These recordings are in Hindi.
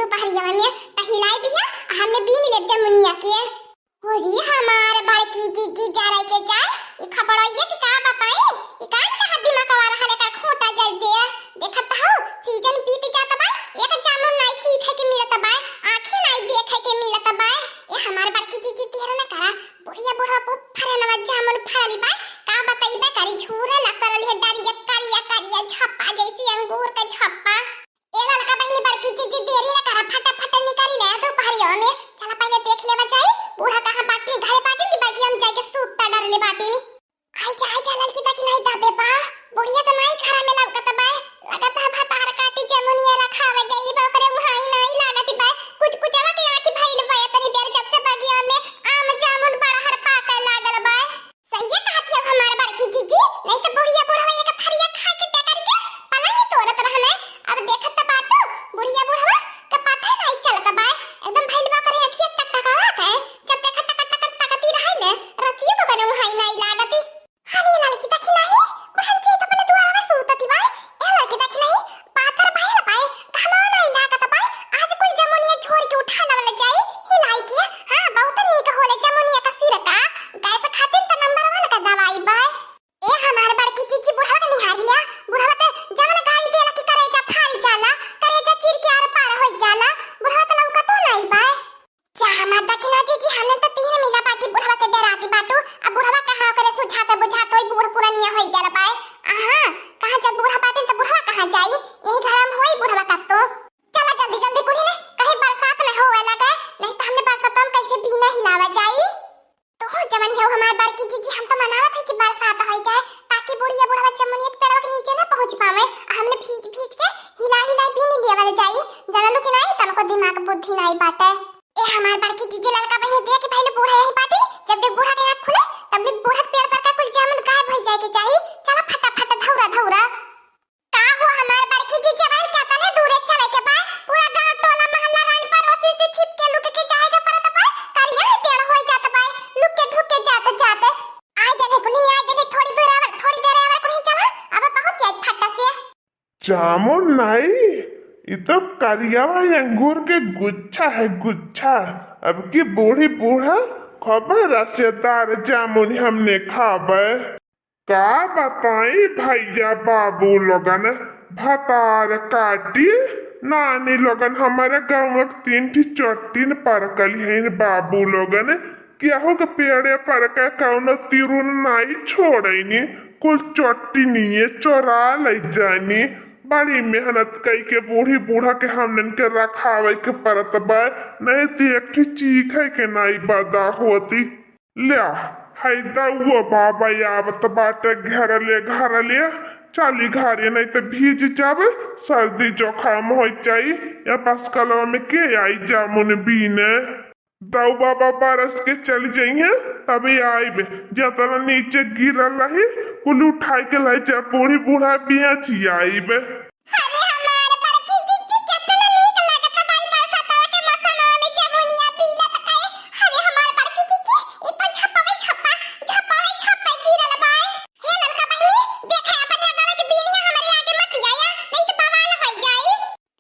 दोपहरिया में टहिलाई दिया हमने बीन ले जमुनिया के होरी हमारे बड़की जीजी जा रही के जाए ई खबर आई कि का बताई ई कान का हड्डी में कवा रहा लेकर खोटा जल दे देखत हो सीजन बीत जात बा एक जामुन नहीं चीखे के मिलत बा आंखें नहीं देखे के मिलत बा ये हमारे बड़की जीजी तेरे ना करा बुढ़िया बुढ़ा को फरनवा जामुन फरली बा का बताई बा करी झूरे लसरली है डारी करिया करिया छप्पा जैसी अंगूर का छप्पा ए लड़का बहनी बड़की जीजी देरी ना करा फटाफट निकाली ले दोपहरिया में चला पहले देख ले बचाई बूढ़ा कहां बाटी घरे बाटी की बाकी हम जाके सूतता डर ले बाटी में आई जा लड़की ताकि नहीं दाबे बा बुढ़िया तो नहीं खरा में लगत बा लगत है भातार काटी जमुनिया रखावे गई बा करे मुहाई नहीं लागत बा कुछ कुछ आवा के आंखी भइल बा तनी देर जब से बगिया में आम जामुन बड़ा हर पाका लागल बा सही है कहत है हमार बड़की जीजी नहीं तो बुढ़िया बुढ़वा एक थरिया खा के टेकर के पलंग तोड़त रहने अब देखत बाटो बुढ़िया बुढ़वा के पता नहीं चलत बा एकदम भइल बा करे अखिया टक टकावा के जब देखत टक टक टकती रहले रतियो को करे मुहाई नहीं लागती खाली लड़की तक नहीं बहन जी तो अपने द्वारा में सूतती बा ए लड़की तक नहीं पाथर भाई पाए कहमा नहीं लागत बा आज कोई जमुनिया छोड़ के उठा लवल जाई हिलाई के हां बहुत नीक होले जमुनिया का सिर का गैस खातिर तो नंबर 1 का दवाई बा ए हमार बड़की चीची बुढ़ा के निहारिया बुढ़ा तो जमन गाली देला की करेजा फाड़ जाला करेजा चीर के आर पार होई जाला बुढ़ा तो लौका तो नहीं बा जा हमार दखिना जीजी हमने तो 3 मिला बाटी बुढ़वा से डराती बाटू अब बुढ़वा कहां करे सुझाते बुझाते होई बूढ़ पुरानिया होई गेल बा आहा कहां जा बुढ़ा बाटे तो बुढ़वा कहां जाई यही घर में होई बुढ़वा का तो चला जल्दी जल्दी बुढ़ी ने कहीं बरसात न होवे लगे नहीं तो हमने बरसात में कैसे बिना हिलावा जाई तो हो जवानी हो हमार बड़की जीजी हम तो मनावत है कि बरसात हो जाए ताकि बुढ़िया बुढ़वा जमुनिया के पेड़वा के नीचे ना पहुंच पावे हमने भीज भीज के हिला हिला बिन लेवल जाई जनलू कि नहीं तनको दिमाग बुद्धि नहीं बाटे ए हमार बड़की जीजी लड़का बहन देख के पहले बूढ़ा यही बाटे जब भी बूढ़ा के आंख खुले तब भी बूढ़ा पेड़ पर का कुछ जामुन गायब हो जाए के चाहिए चला फटाफट धौरा धौरा का हो हमार बड़की जीजी बहन क्या तने दूरे चले के बा पूरा गांव टोला मोहल्ला रानी पड़ोसी से छिप के लुक के जाएगा परत बा करिया टेढ़ हो जात बा लुक के ढुक के जाते जाते आ गए कुली में आ गए थोड़ी देर आवर कुली चला अब पहुंच जाए फटा से जामुन नहीं ये तो करियावा अंगूर के गुच्छा है गुच्छा अब की बूढ़ी बूढ़ा खबर रसेदार जामुन हमने खाबे का बताई भैया बाबू लोगन भतार काटी नानी लोगन हमारे गाँव में 3 चट्टीन परकली है बाबू लोगन क्या हो पेड़े पर का कौन तिरुन नहीं छोड़नी कुल चट्टी नहीं चोरा ले जानी बड़ी मेहनत कई के बूढ़ी बूढ़ा के हमने के रखावे के परत बा नहीं तो एक चीख है के नहीं बदा होती लिया हैदा वो बाबा आवत बाटे घर ले चाली घरे नहीं तो भीज जावे सर्दी जोखाम हो जाई या बस कलवा में के आई जामुन बीने दाऊ बाबा बरस के चल जाइए तभी आईबे जतना नीचे गिरल रही कुल उठाई के लाई जा बूढ़ी बूढ़ा बिया छी आईबे अरे हमार बड़की जीजी कितना नीक लागत भाई बरसातवा के मौसम में जमुनिया पीला त कहे अरे हमार बड़की जीजी ई तो छप्पा गिरल बा हे लड़का बहनी देखे अपने आगे के बीनिया हमारे आगे मत आया नहीं तो बवाल हो जाई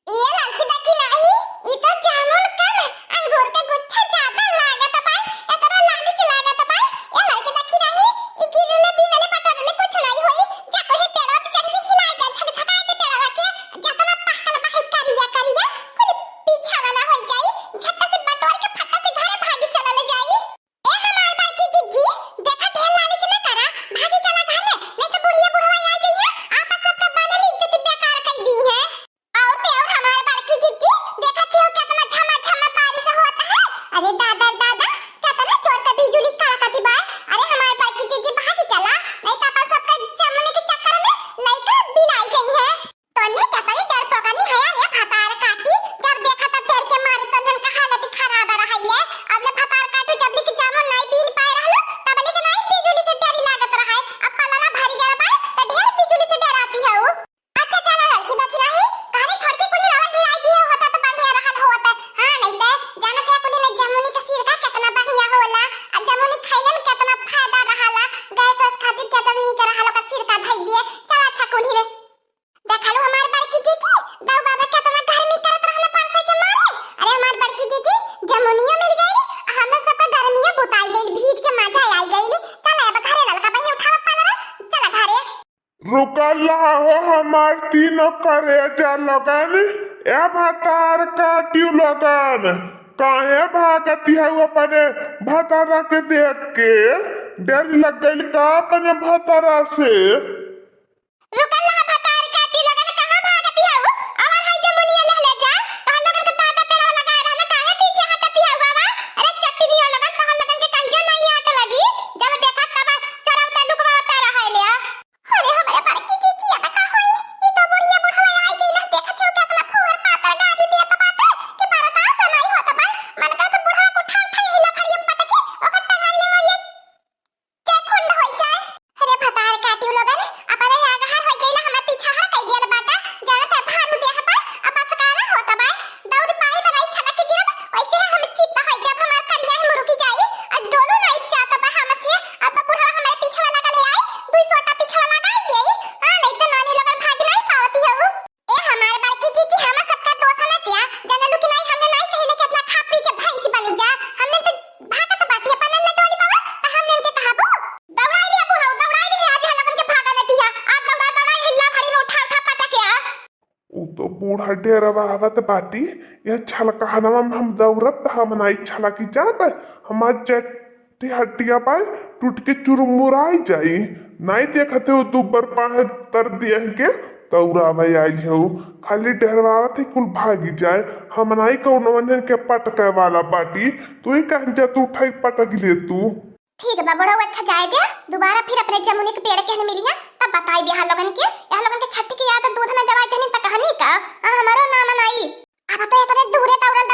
ए लड़की देखी नहीं ई तो जामुन कम अंगूर का गुच्छा ज्यादा लागत बा एतना लाली लागत बा ए लड़की देखी नहीं ई गिरले बीनले पटरले कुछ नहीं होई जा कोई पेड़ पे चढ़ के हिला दे झकझका दे पेड़वा के जतना पहकल बाहर करिया कुल पीछा वाला हो जाई झट से बटोर के फटा से घरे भागी चला ले जाई ए हमार बड़की जीजी देखा ढेर लालच न करा भागी चला घरे नहीं तो बुढ़िया बुढ़वा आ जाइए आपस सबका बनल इज्जत बेकार कर दी है और ते और हमार बड़की जीजी देखा हो कितना झमा बारिश होता है अरे दादा कितना जोर का बिजली कड़कती बा अरे हमार बड़की जीजी भागी चला नहीं तो आपस सबका जमुने के चक्कर में लइका बिलाई गई है तोने क्या करे डर पकानी है रे भतार काटी जब देखा तब डर के मारे तो धन का हालत रुकल हो हमार तीनों करेजा लगन ए भतार काटियो लगन काहे भागती है अपने भतारा के देख के डर लग गइल का अपने भतारा से रुकल ना भतार काटी लगन कहां भागती है और हाय जमुनिया ले जा तहन लगन के ताता पेड़वा लगा रहना काहे पीछे हटती है आवा अरे चट्टी लगन तहन लगन के कहियो नहीं आट लगी जब देखा तब चरौता डुकवाता रहा ले अरे हमारे बड़की चीची आता का होई ई तो बुढ़िया बुढ़वा आई गई ना देखत हो के अपना फुहर पातर गाड़ी दे तो बात कि बरता समय होता बा मन का तो बुढ़ा को उठा उठा हिला खड़ियम पटके ओकर टंगाल ले मारिए चेक खुंड होई जाए अरे भतार काटियो लगन अपने आगहर होई गईला हमरा पीछा हट कई दियल बाटा जाना था भानु देह पर अब सकारा होता बा दौड़ पाई बनाई छटक के गिरब वैसे हम चित्त होई जब हमार करिया हम रुकी जाई और दोनों नहीं चाहता बा हमसे अब बुढ़ा हमारे पीछे लगा ले आई 200 टा पीछे लगा ही देई हां नहीं तो नानी लगन भाग नहीं पावती है वो ए हमार बड़की चीची हम सबका दोस्त न तिया जाने लुकी नहीं हमने नहीं कहिले कि अपना खा पी के भैंस बन जा हमने तो भागत बाती अपन न डोली पावा तो हमने इनके कहाबो दौड़ाई लिया बुढ़ा दौड़ाई लिया आज लगन के भागा नहीं तिया आज दौड़ा हिल्ला खड़ी में उठा उठा पटकिया उ तो बूढ़ा डेरवा आवत बाटी ये छलका हनवा में हम दौड़ब त हम नहीं छला की जाब हमार चट्टी हड्डिया पाए टूट के चुरमुराई जाई नहीं देखते हो दुबर पाए तर दिए के दौड़ावे आई हो खाली डरवावत ही कुल भागी जाए हम नहीं कौन के पटके वाला बाटी तू ही कहीं जा तू उठाई पटक ले तू ठीक बा बड़ा अच्छा जाए दे दोबारा फिर अपने जमुनी के पेड़ के मिली है तब बताई दे हां लोगन के छट्टी की याद दूध में दवाई देनी त कहानी का हमारो नाम नाई अब तो इतने दूरे तौरा